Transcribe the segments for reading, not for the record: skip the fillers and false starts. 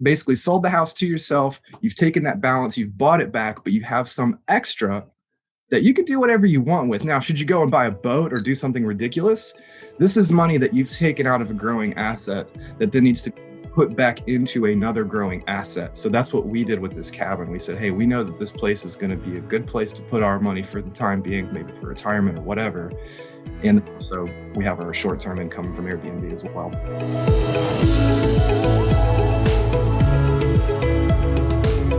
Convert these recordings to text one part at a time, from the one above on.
basically sold the house to yourself. You've taken that balance, you've bought it back, but you have some extra that you can do whatever you want with. Now, should you go and buy a boat or do something ridiculous? This is money that you've taken out of a growing asset that then needs to put back into another growing asset. So that's what we did with this cabin. We said, hey, we know that this place is going to be a good place to put our money for the time being, maybe for retirement or whatever. And so we have our short-term income from Airbnb as well.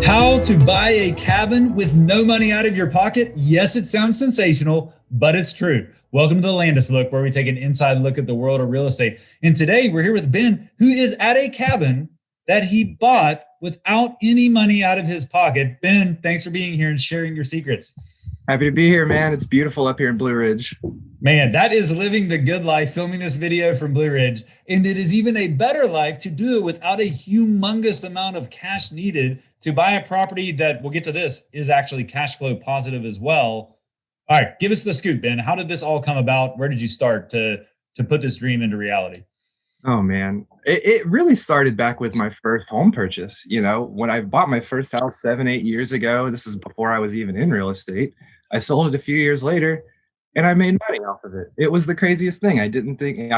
How to buy a cabin with no money out of your pocket? Yes, it sounds sensational, but it's true. Welcome to the Landis Look, where we take an inside look at the world of real estate. And today we're here with Ben, who is at a cabin that he bought without any money out of his pocket. Ben, thanks for being here and sharing your secrets. Happy to be here, man. It's beautiful up here in Blue Ridge. Man, that is living the good life, filming this video from Blue Ridge. And it is even a better life to do it without a humongous amount of cash needed to buy a property that, we'll get to this, is actually cash flow positive as well. All right, give us the scoop, Ben. How did this all come about? Where did you start to put this dream into reality? Oh, man. It really started back with my first home purchase. You know, when I bought my first house 7-8 years ago, this is before I was even in real estate. I sold it a few years later and I made money off of it. It was the craziest thing. I didn't think,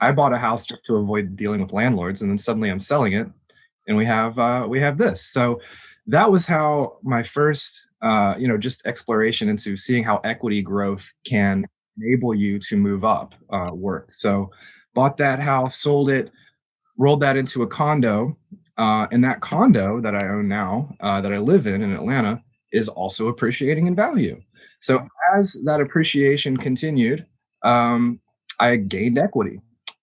I bought a house just to avoid dealing with landlords, and then suddenly I'm selling it and we have this. So that was how my first, just exploration into seeing how equity growth can enable you to move up worked. So bought that house, sold it, rolled that into a condo. And that condo that I own now, that I live in Atlanta, is also appreciating in value. So as that appreciation continued, I gained equity.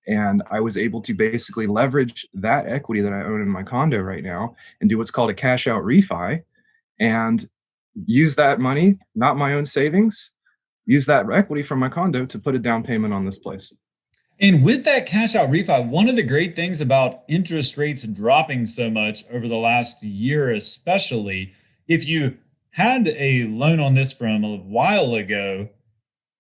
And I was able to basically leverage that equity that I own in my condo right now and do what's called a cash out refi, and use that money, not my own savings, use that equity from my condo to put a down payment on this place. And with that cash out refi, one of the great things about interest rates dropping so much over the last year, especially if you had a loan on this from a while ago,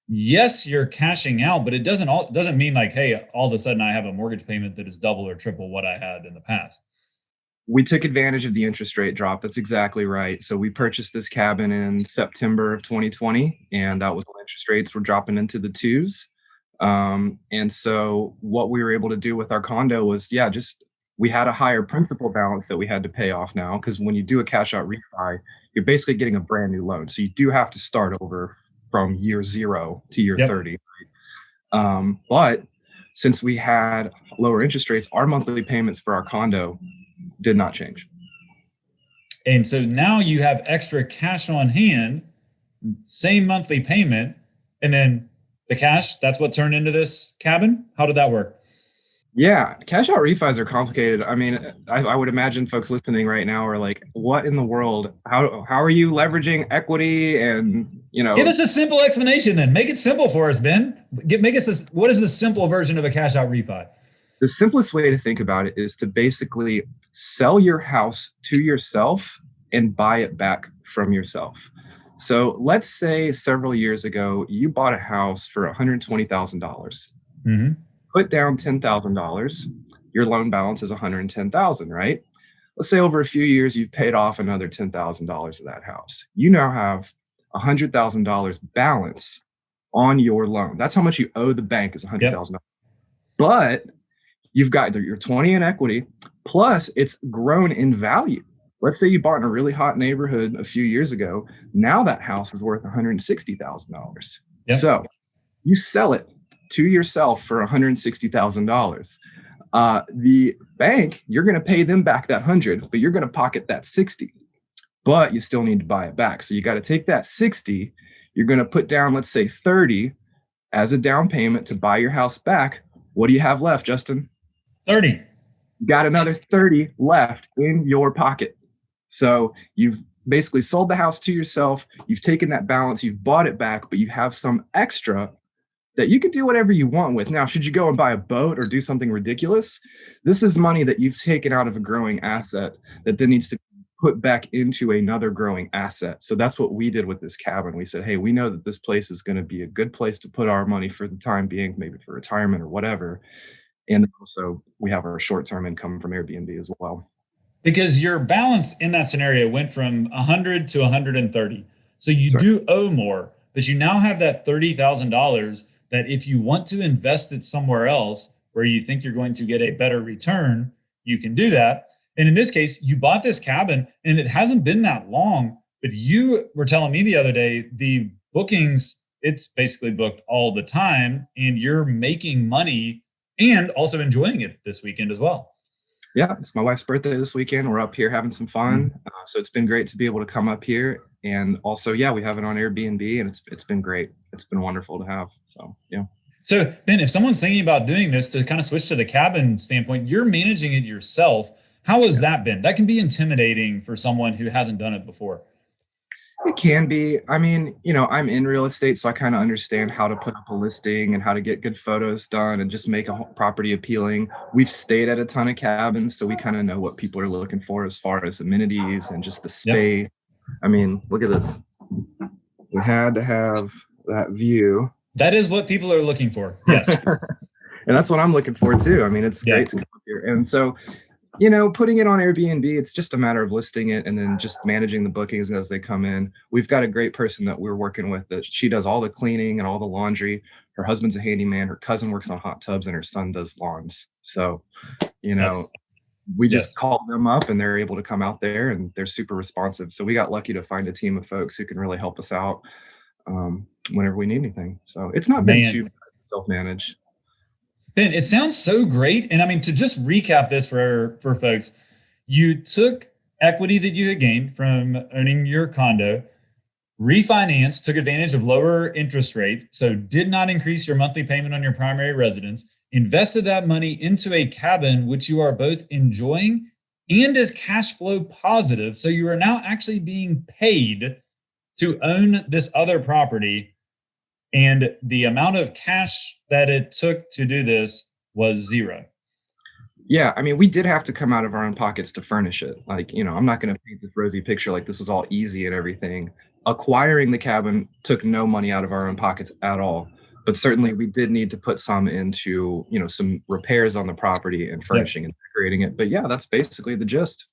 yes, you're cashing out, but it doesn't mean like, hey, all of a sudden I have a mortgage payment that is double or triple what I had in the past. We took advantage of the interest rate drop. That's exactly right. So we purchased this cabin in September of 2020, and that was when interest rates were dropping into the twos. And so what we were able to do with our condo was, we had a higher principal balance that we had to pay off now, because when you do a cash out refi, you're basically getting a brand new loan. So you do have to start over from year 0 to year 30. Right? But since we had lower interest rates, our monthly payments for our condo did not change. And so now you have extra cash on hand, same monthly payment, and then the cash, that's what turned into this cabin? How did that work? Yeah, cash out refis are complicated. I mean, I would imagine folks listening right now are like, what in the world? How are you leveraging equity? And, give us a simple explanation then. Make it simple for us, Ben. What is the simple version of a cash out refi? The simplest way to think about it is to basically sell your house to yourself and buy it back from yourself. So let's say several years ago, you bought a house for $120,000. Mm-hmm. Put down $10,000. Your loan balance is $110,000, right? Let's say over a few years, you've paid off another $10,000 of that house. You now have $100,000 balance on your loan. That's how much you owe the bank, is $100,000. Yep. But you've got your 20 in equity, plus it's grown in value. Let's say you bought in a really hot neighborhood a few years ago. Now that house is worth $160,000. Yep. So you sell it to yourself for $160,000. The bank, you're going to pay them back that 100, but you're going to pocket that 60. But you still need to buy it back. So you got to take that 60. You're going to put down, let's say 30 as a down payment to buy your house back. What do you have left, Justin? 30. You got another 30 left in your pocket. So you've basically sold the house to yourself. You've taken that balance, you've bought it back, but you have some extra that you can do whatever you want with. Now, should you go and buy a boat or do something ridiculous? This is money that you've taken out of a growing asset that then needs to put back into another growing asset. So that's what we did with this cabin. We said, hey, we know that this place is going to be a good place to put our money for the time being, maybe for retirement or whatever. And also we have our short-term income from Airbnb as well. because your balance in that scenario went from 100 to 130. So you Sorry. do owe more, but you now have that $30,000 that if you want to invest it somewhere else where you think you're going to get a better return, you can do that. And in this case, you bought this cabin and it hasn't been that long, but you were telling me the other day the bookings, it's basically booked all the time and you're making money and also enjoying it this weekend as well. Yeah, it's my wife's birthday this weekend. We're up here having some fun. So it's been great to be able to come up here. And also, yeah, we have it on Airbnb and it's been great. It's been wonderful to have. So, yeah. So, Ben, if someone's thinking about doing this to kind of switch to the cabin standpoint, you're managing it yourself. How has that been? That can be intimidating for someone who hasn't done it before. It can be. I mean, I'm in real estate, so I kind of understand how to put up a listing and how to get good photos done and just make a property appealing. We've stayed at a ton of cabins, so we kind of know what people are looking for as far as amenities and just the space. Yep. I mean, look at this. We had to have that view. That is what people are looking for. Yes. And that's what I'm looking for too. I mean, it's great to come up here. And so, putting it on Airbnb, it's just a matter of listing it and then just managing the bookings as they come in. We've got a great person that we're working with that she does all the cleaning and all the laundry. Her husband's a handyman. Her cousin works on hot tubs and her son does lawns. So, we just call them up and they're able to come out there and they're super responsive. So we got lucky to find a team of folks who can really help us out whenever we need anything. So it's not been too bad to self-manage. Ben, it sounds so great. And I mean, to just recap this for folks, you took equity that you had gained from owning your condo, refinanced, took advantage of lower interest rates, so did not increase your monthly payment on your primary residence, invested that money into a cabin, which you are both enjoying and is cash flow positive. So you are now actually being paid to own this other property. And the amount of cash that it took to do this was zero. Yeah, I mean, we did have to come out of our own pockets to furnish it. Like, I'm not going to paint this rosy picture like this was all easy and everything. Acquiring the cabin took no money out of our own pockets at all. But certainly we did need to put some into, some repairs on the property and furnishing and decorating it. But yeah, that's basically the gist.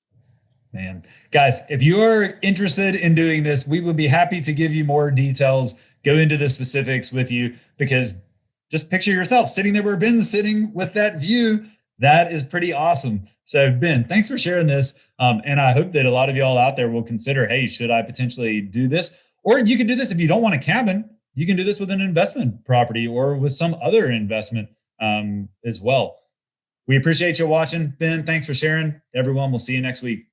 Man, guys, if you are interested in doing this, we would be happy to give you more details, go into the specifics with you, because just picture yourself sitting there where Ben's sitting with that view. That is pretty awesome. So Ben, thanks for sharing this. And I hope that a lot of y'all out there will consider, hey, should I potentially do this? Or you can do this if you don't want a cabin. You can do this with an investment property or with some other investment as well. We appreciate you watching. Ben, thanks for sharing. Everyone, we'll see you next week.